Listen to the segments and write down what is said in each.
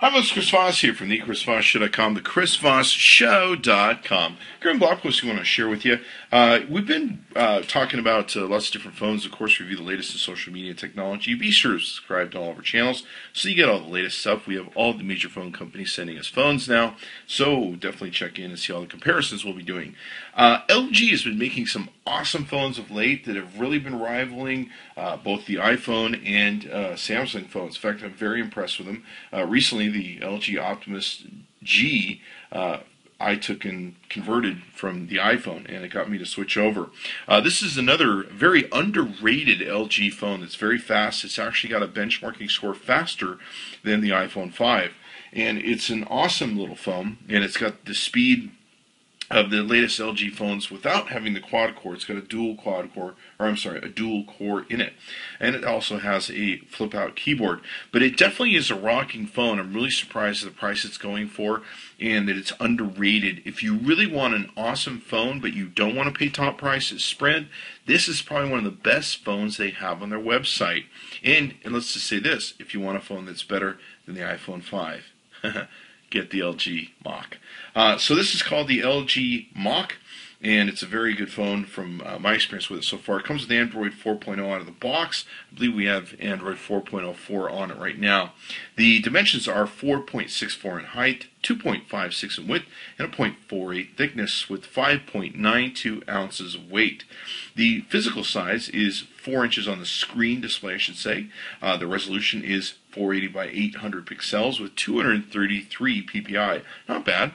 Hi, this is Chris Voss here from the ChrisVossShow.com, the ChrisVossShow.com. Current blog post we want to share with you. We've been talking about lots of different phones, of course, review the latest in social media technology. Be sure to subscribe to all of our channels so you get all the latest stuff. We have all the major phone companies sending us phones now, so definitely check in and see all the comparisons we'll be doing. LG has been making some awesome phones of late that have really been rivaling both the iPhone and Samsung phones. In fact, I'm very impressed with them. Recently, the LG Optimus G I took and converted from the iPhone, and it got me to switch over. This is another very underrated LG phone that's very fast. It's actually got a benchmarking score faster than the iPhone 5, and it's an awesome little phone, and it's got the speed of the latest LG phones without having the quad core. It's got a dual core in it. And it also has a flip out keyboard. But it definitely is a rocking phone. I'm really surprised at the price it's going for and that it's underrated. If you really want an awesome phone but you don't want to pay top price at Sprint, this is probably one of the best phones they have on their website. And let's just say this, if you want a phone that's better than the iPhone 5, get the LG Mach. So this is called the LG Mach, and it's a very good phone from my experience with it so far. It comes with Android 4.0 out of the box. I believe we have Android 4.04 on it right now. The dimensions are 4.64 in height, 2.56 in width, and a 0.48 thickness with 5.92 ounces of weight. The physical size is 4 inches on the screen display, I should say. The resolution is 480 by 800 pixels with 233 ppi. Not bad.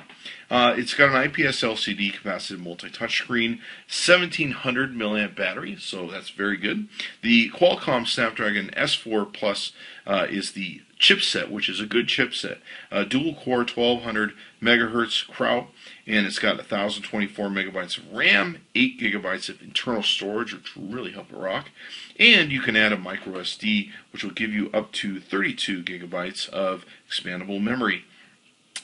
It's got an IPS LCD capacitive multi-touch screen, 1700 milliamp battery, so that's very good. The Qualcomm Snapdragon S4 Plus is the chipset, which is a good chipset. Dual core 1200 megahertz Krauts, and it's got 1024 megabytes of RAM, 8 gigabytes of internal storage, which will really help it rock. And you can add a micro SD, which will give you up to 32 gigabytes of expandable memory.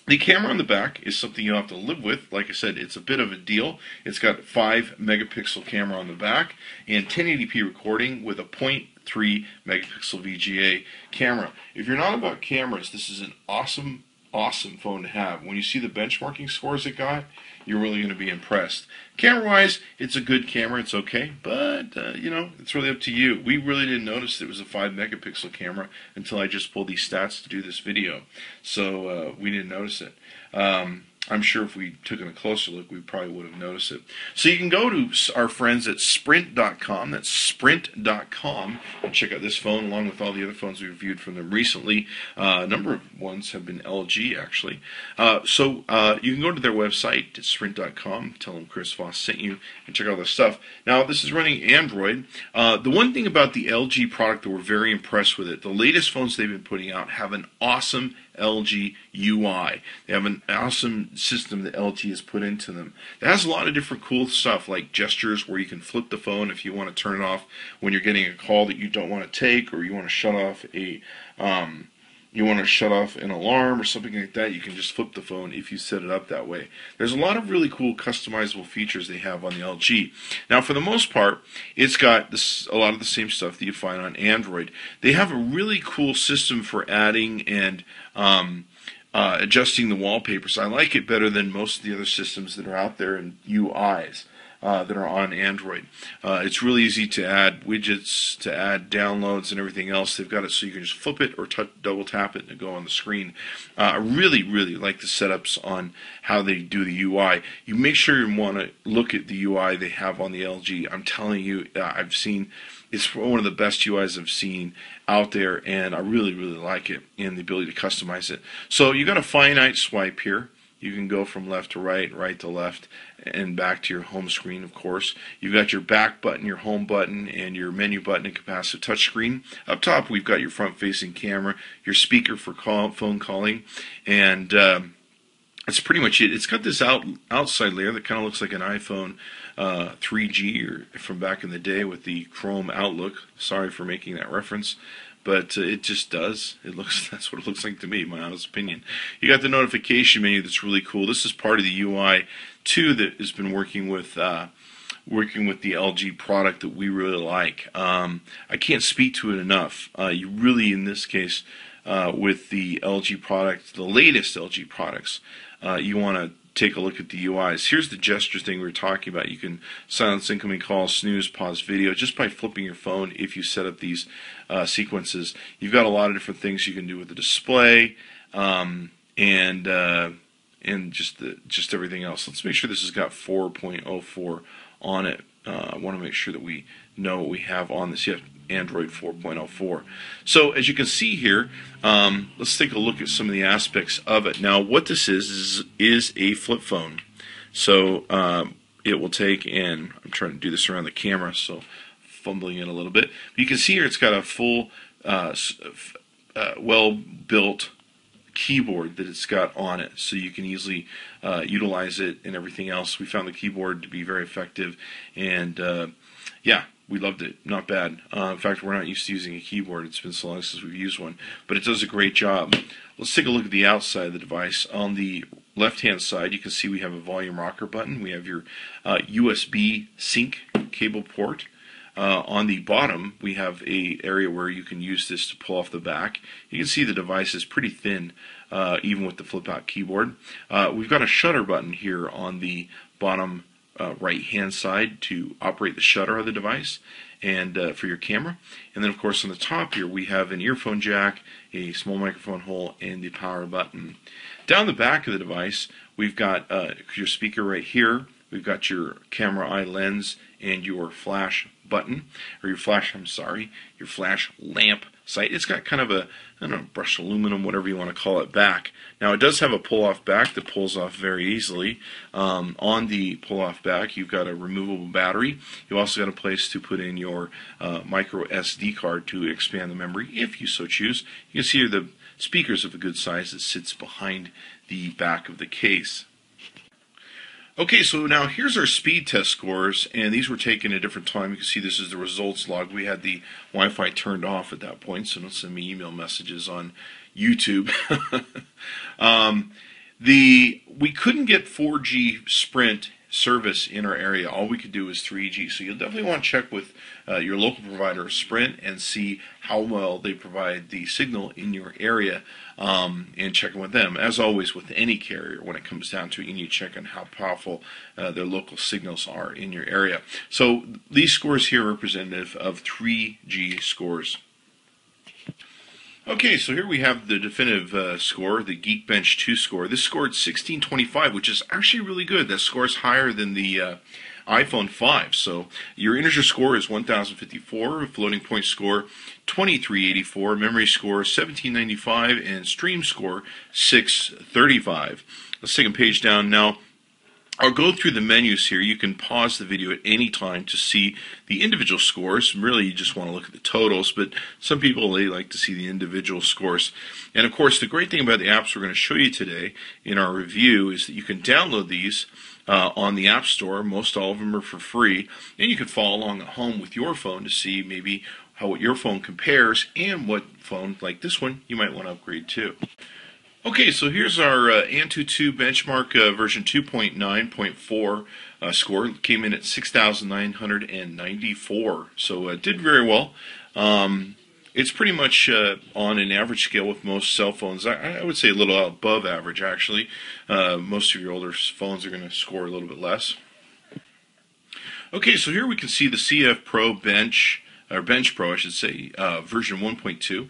The camera on the back is something you'll have to live with. Like I said, it's a bit of a deal. It's got a 5 megapixel camera on the back and 1080p recording with a 0.3 megapixel VGA camera. If you're not about cameras, this is an awesome phone to have. When you see the benchmarking scores it got, you're really going to be impressed. Camera-wise, it's a good camera. It's okay, but it's really up to you. We really didn't notice it was a 5 megapixel camera until I just pulled these stats to do this video, so we didn't notice it. I'm sure if we took a closer look, we probably would have noticed it. So you can go to our friends at Sprint.com, that's Sprint.com, and check out this phone along with all the other phones we reviewed from them recently. A number of ones have been LG, actually. So you can go to their website at Sprint.com, tell them Chris Voss sent you, and check out their stuff. Now, this is running Android. The one thing about the LG product that we're very impressed with it, the latest phones they've been putting out have an awesome LG UI. They have an awesome system that LG has put into them. It has a lot of different cool stuff like gestures where you can flip the phone if you want to turn it off when you're getting a call that you don't want to take, or you want to shut off an alarm or something like that. You can just flip the phone if you set it up that way. There's a lot of really cool customizable features they have on the LG. Now, for the most part, it's got a lot of the same stuff that you find on Android. They have a really cool system for adding and adjusting the wallpapers. I like it better than most of the other systems that are out there in UIs that are on Android. It's really easy to add widgets, to add downloads and everything else. They've got it so you can just flip it or double tap it and go on the screen. I really like the setups on how they do the UI. You make sure you want to look at the UI they have on the LG. I'm telling you, it's one of the best UIs I've seen out there, and I really like it and the ability to customize it. So you got a finite swipe here. You can go from left to right, right to left, and back to your home screen, of course. You've got your back button, your home button, and your menu button and capacitive touchscreen. Up top, we've got your front-facing camera, your speaker for phone calling, and that's pretty much it. It's got this outside layer that kind of looks like an iPhone 3G or from back in the day with the Chrome Outlook. Sorry for making that reference. But it just does. That's what it looks like to me, my honest opinion. You got the notification menu that's really cool. This is part of the UI 2 that has been working with the LG product that we really like. I can't speak to it enough. You really, in this case, with the LG product, the latest LG products, you want to take a look at the UIs. Here's the gesture thing we were talking about. You can silence incoming calls, snooze, pause video, just by flipping your phone if you set up these sequences. You've got a lot of different things you can do with the display and just everything else. Let's make sure this has got 4.04 on it. I want to make sure that we know what we have on this. Yep, Android 4.04. So as you can see here, let's take a look at some of the aspects of it. Now, what this is a flip phone. So it will take, and I'm trying to do this around the camera, so fumbling it a little bit. But you can see here it's got a full, well-built keyboard that it's got on it, so you can easily utilize it and everything else. We found the keyboard to be very effective, and yeah, we loved it. Not bad. In fact, we're not used to using a keyboard. It's been so long since we've used one, but it does a great job. Let's take a look at the outside of the device. On the left-hand side, you can see we have a volume rocker button. We have your USB sync cable port. On the bottom, we have an area where you can use this to pull off the back. You can see the device is pretty thin, even with the flip-out keyboard. We've got a shutter button here on the bottom right-hand side to operate the shutter of the device and for your camera. And then, of course, on the top here, we have an earphone jack, a small microphone hole, and the power button. Down the back of the device, we've got your speaker right here. We've got your camera eye lens and your flash button, or your flash lamp sight. It's got kind of a, I don't know, brushed aluminum, whatever you want to call it, back. Now, it does have a pull-off back that pulls off very easily. On the pull-off back, you've got a removable battery. You've also got a place to put in your micro SD card to expand the memory, if you so choose. You can see here the speakers of a good size that sits behind the back of the case. Okay, so now here's our speed test scores, and these were taken at a different time. You can see this is the results log. We had the Wi-Fi turned off at that point, so don't send me email messages on YouTube. We couldn't get 4G Sprint service in our area. All we could do is 3G, so you'll definitely want to check with your local provider, Sprint, and see how well they provide the signal in your area, and check with them. As always with any carrier, when it comes down to it, you need to check on how powerful their local signals are in your area. So these scores here are representative of 3G scores. Okay, so here we have the definitive score, the Geekbench 2 score. This scored 1625, which is actually really good. That score is higher than the iPhone 5. So your integer score is 1054, floating point score 2384, memory score 1795, and stream score 635. Let's take a page down now. I'll go through the menus here. You can pause the video at any time to see the individual scores. Really, you just want to look at the totals, but some people, they like to see the individual scores. And of course, the great thing about the apps we're going to show you today in our review is that you can download these on the App Store. Most all of them are for free, and you can follow along at home with your phone to see maybe how your phone compares and what phone, like this one, you might want to upgrade to. Okay, so here's our Antutu benchmark version 2.9.4 score. It came in at 6,994, so it did very well. It's pretty much on an average scale with most cell phones. I would say a little above average, actually. Most of your older phones are going to score a little bit less. Okay, so here we can see the CF Pro Bench, or Bench Pro, I should say, version 1.2.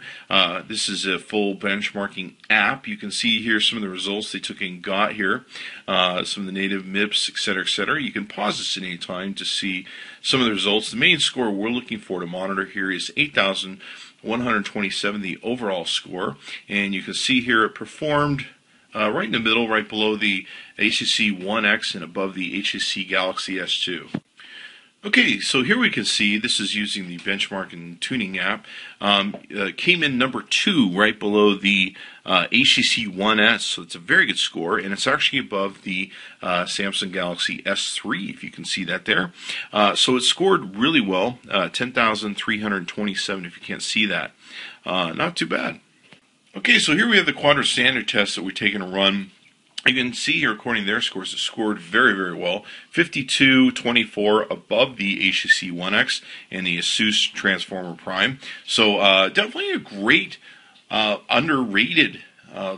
This is a full benchmarking app. You can see here some of the results they took and got here, some of the native MIPS, etc., etc. You can pause this at any time to see some of the results. The main score we're looking for to monitor here is 8,127, the overall score, and you can see here it performed right in the middle, right below the HTC One X and above the HTC Galaxy S2. Okay, so here we can see, this is using the benchmark and tuning app, came in number 2 right below the HTC One S, so it's a very good score, and it's actually above the Samsung Galaxy S3, if you can see that there. So it scored really well, 10,327 if you can't see that. Not too bad. Okay, so here we have the Quadrant Standard test that we're taking a run. You can see here, according to their scores, it scored very, very well. 5224 above the HTC One X and the Asus Transformer Prime. So definitely a great underrated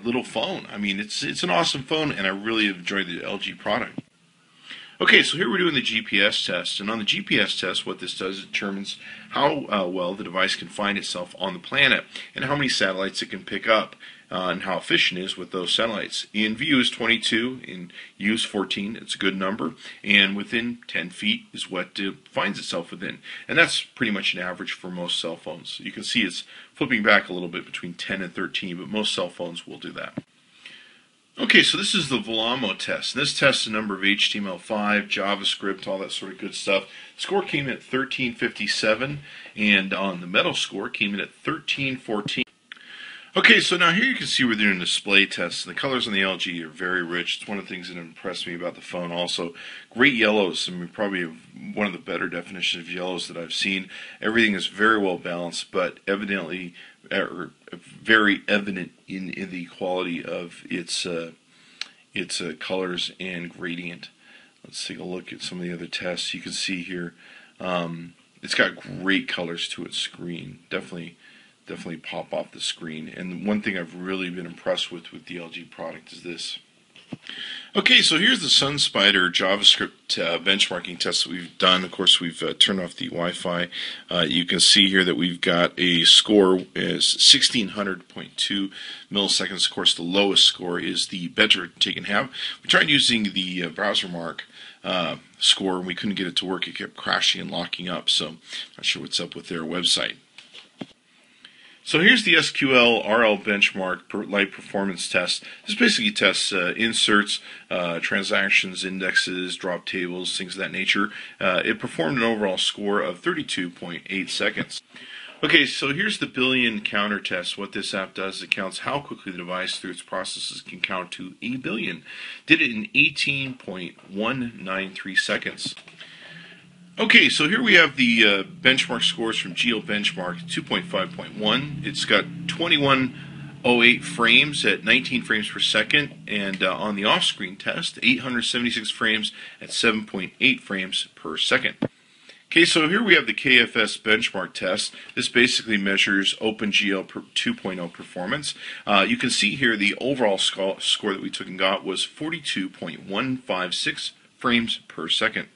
little phone. I mean, it's an awesome phone, and I really enjoy the LG product. Okay, so here we're doing the GPS test, and on the GPS test, what this does, it determines how well the device can find itself on the planet, and how many satellites it can pick up, and how efficient it is with those satellites. In view is 22, in use 14, it's a good number, and within 10 feet is what it finds itself within, and that's pretty much an average for most cell phones. You can see it's flipping back a little bit between 10 and 13, but most cell phones will do that. Okay, so this is the Volamo test. This tests a number of HTML5, JavaScript, all that sort of good stuff. Score came in at 1357, and on the Metal score came in at 1314. Okay, so now here you can see we're doing a display test. The colors on the LG are very rich. It's one of the things that impressed me about the phone also. Great yellows. I mean, probably one of the better definitions of yellows that I've seen. Everything is very well balanced, but evidently, very evident in the quality of its colors and gradient. Let's take a look at some of the other tests. You can see here, it's got great colors to its screen. Definitely pop off the screen. And one thing I've really been impressed with the LG product is this. Okay, so here's the SunSpider JavaScript benchmarking test that we've done. Of course, we've turned off the Wi-Fi. You can see here that we've got a score is 1600.2 milliseconds. Of course, the lowest score is the better taken have. We tried using the browser Mach score, and we couldn't get it to work. It kept crashing and locking up, so not sure what's up with their website. So here's the SQL RL benchmark light performance test. This basically tests inserts, transactions, indexes, drop tables, things of that nature. It performed an overall score of 32.8 seconds. Okay, so here's the billion counter test. What this app does is it counts how quickly the device through its processes can count to a billion. Did it in 18.193 seconds. Okay, so here we have the benchmark scores from GeoBenchmark 2.5.1. It's got 2108 frames at 19 frames per second, and on the off-screen test, 876 frames at 7.8 frames per second. Okay, so here we have the KFS Benchmark test. This basically measures OpenGL 2.0 performance. You can see here the overall score that we took and got was 42.156 frames per second.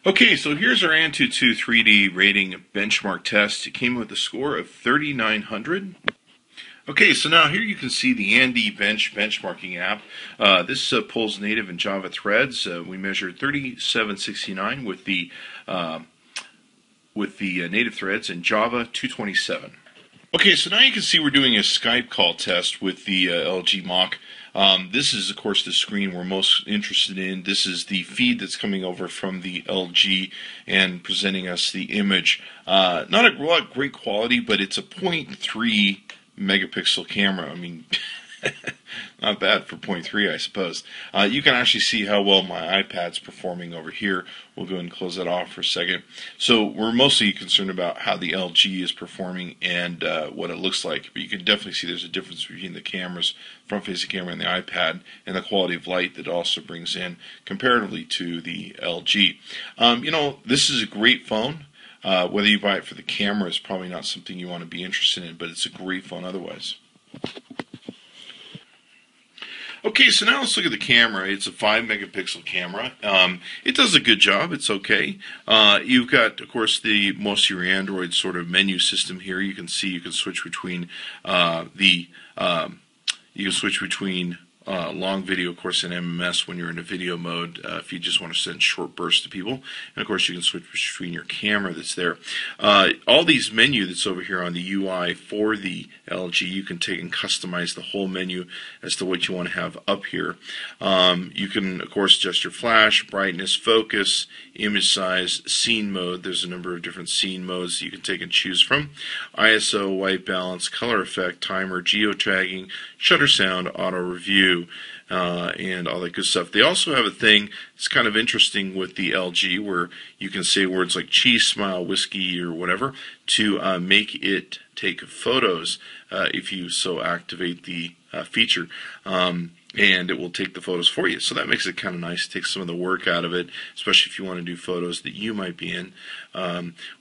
Okay, so here's our Antutu 3D rating benchmark test. It came with a score of 3,900. Okay, so now here you can see the AndyBench benchmarking app. This pulls native and Java threads. We measured 3769 with the native threads, and Java 227. Okay, so now you can see we're doing a Skype call test with the LG Mach. This is, of course, the screen we're most interested in. This is the feed that's coming over from the LG and presenting us the image. Not a great quality, but it's a 0.3 megapixel camera. I mean, not bad for 0.3, I suppose. You can actually see how well my iPad's performing over here. We'll go ahead and close that off for a second. So we're mostly concerned about how the LG is performing and what it looks like. But you can definitely see there's a difference between the cameras, front-facing camera and the iPad, and the quality of light that it also brings in comparatively to the LG. You know, this is a great phone. Whether you buy it for the camera is probably not something you want to be interested in, but it's a great phone otherwise. Okay, so now let's look at the camera. It's a 5 megapixel camera. It does a good job. It's okay. You've got, of course, most of your Android sort of menu system here. You can see you can switch between long video, of course, in MMS when you're in a video mode, if you just want to send short bursts to people. And, of course, you can switch between your camera that's there. All these menu that's over here on the UI for the LG, you can take and customize the whole menu as to what you want to have up here. You can, of course, adjust your flash, brightness, focus, image size, scene mode. There's a number of different scene modes you can take and choose from. ISO, white balance, color effect, timer, geotagging, shutter sound, auto review, and all that good stuff. They also have a thing that's kind of interesting with the LG where you can say words like cheese, smile, whiskey, or whatever to make it take photos if you so activate the feature. And it will take the photos for you. So that makes it kind of nice. It takes some of the work out of it, especially if you want to do photos that you might be in.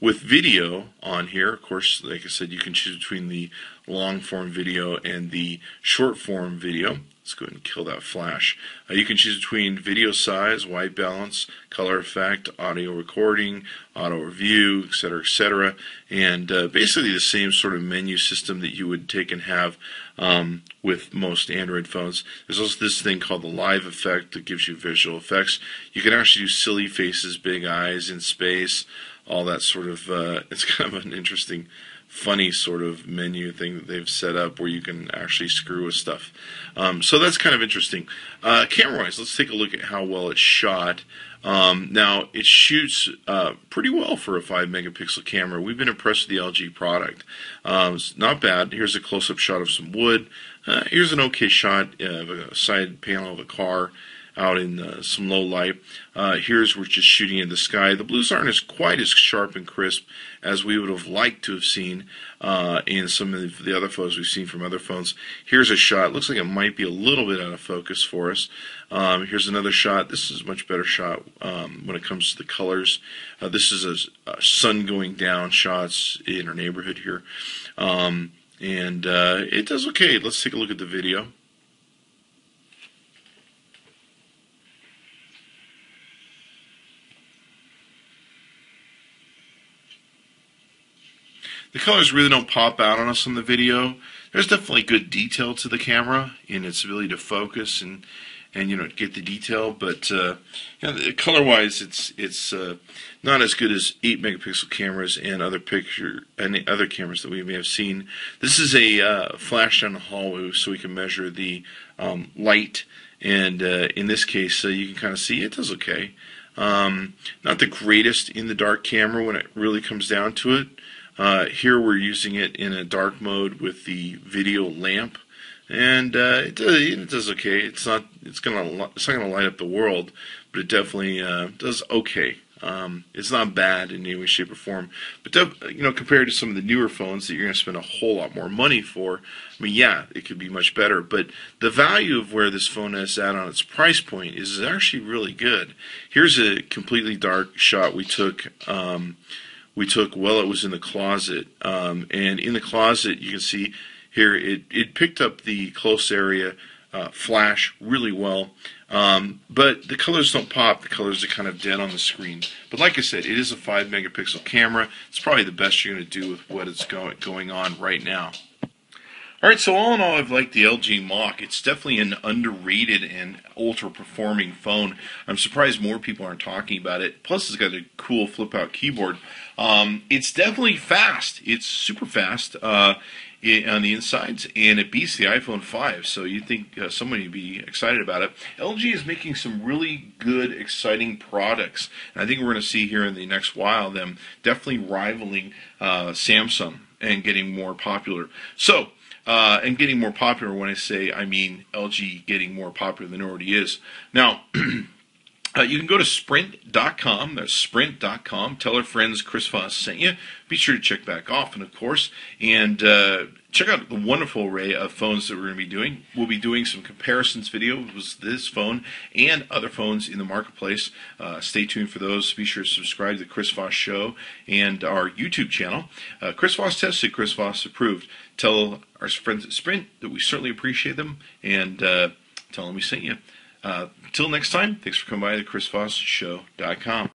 With video on here, of course, like I said, you can choose between the long form video and the short form video. Let's go ahead and kill that flash. You can choose between video size, white balance, color effect, audio recording, auto review, etc., and basically the same sort of menu system that you would take and have with most Android phones. There's also this thing called the live effect that gives you visual effects. You can actually do silly faces, big eyes in space, all that sort of, it's kind of an interesting, funny sort of menu thing that they've set up where you can actually screw with stuff. So that's kind of interesting. Camera-wise, let's take a look at how well it's shot. Now, it shoots pretty well for a 5 megapixel camera. We've been impressed with the LG product. It's not bad. Here's a close-up shot of some wood. Here's an okay shot of a side panel of a car out in some low light. Here's we're just shooting in the sky. The blues aren't as quite as sharp and crisp as we would have liked to have seen in some of the other photos we've seen from other phones. Here's a shot. Looks like it might be a little bit out of focus for us. Here's another shot. This is a much better shot when it comes to the colors. This is a sun going down shots in our neighborhood here. And it does okay. Let's take a look at the video. The colors really don't pop out on us on the video. There's definitely good detail to the camera in its ability to focus and get the detail, but color-wise, it's not as good as 8 megapixel cameras and other cameras that we may have seen. This is a flash down the hallway, so we can measure the light, and in this case, you can kind of see it does okay. Not the greatest in the dark camera when it really comes down to it. Here we're using it in a dark mode with the video lamp, and it does okay. It's not gonna light up the world, but it definitely does okay. It's not bad in any way, shape, or form. But compared to some of the newer phones that you're going to spend a whole lot more money for, I mean, yeah, it could be much better. But the value of where this phone is at on its price point is actually really good. Here's a completely dark shot we took. While it was in the closet, and in the closet you can see here it picked up the close area flash really well, but the colors don't pop. The colors are kind of dead on the screen. But like I said, it is a 5 megapixel camera. It's probably the best you're going to do with what is going on right now. Alright, so all in all, I've liked the LG Mach. It's definitely an underrated and ultra-performing phone. I'm surprised more people aren't talking about it. Plus, it's got a cool flip-out keyboard. It's definitely fast. It's super fast on the insides, and it beats the iPhone 5, so you'd think somebody would be excited about it. LG is making some really good, exciting products, and I think we're going to see here in the next while them definitely rivaling Samsung and getting more popular. So, and getting more popular, when I say, I mean LG getting more popular than it already is. Now, you can go to sprint.com, that's sprint.com, tell our friends Chris Voss sent you. Be sure to check back often, of course, and check out the wonderful array of phones that we're going to be doing. We'll be doing some comparisons videos with this phone and other phones in the marketplace. Stay tuned for those. Be sure to subscribe to the Chris Voss Show and our YouTube channel. Chris Voss tested, Chris Voss approved. Tell our friends at Sprint that we certainly appreciate them, and tell them we sent you. Till next time, thanks for coming by the ChrisVossShow.com.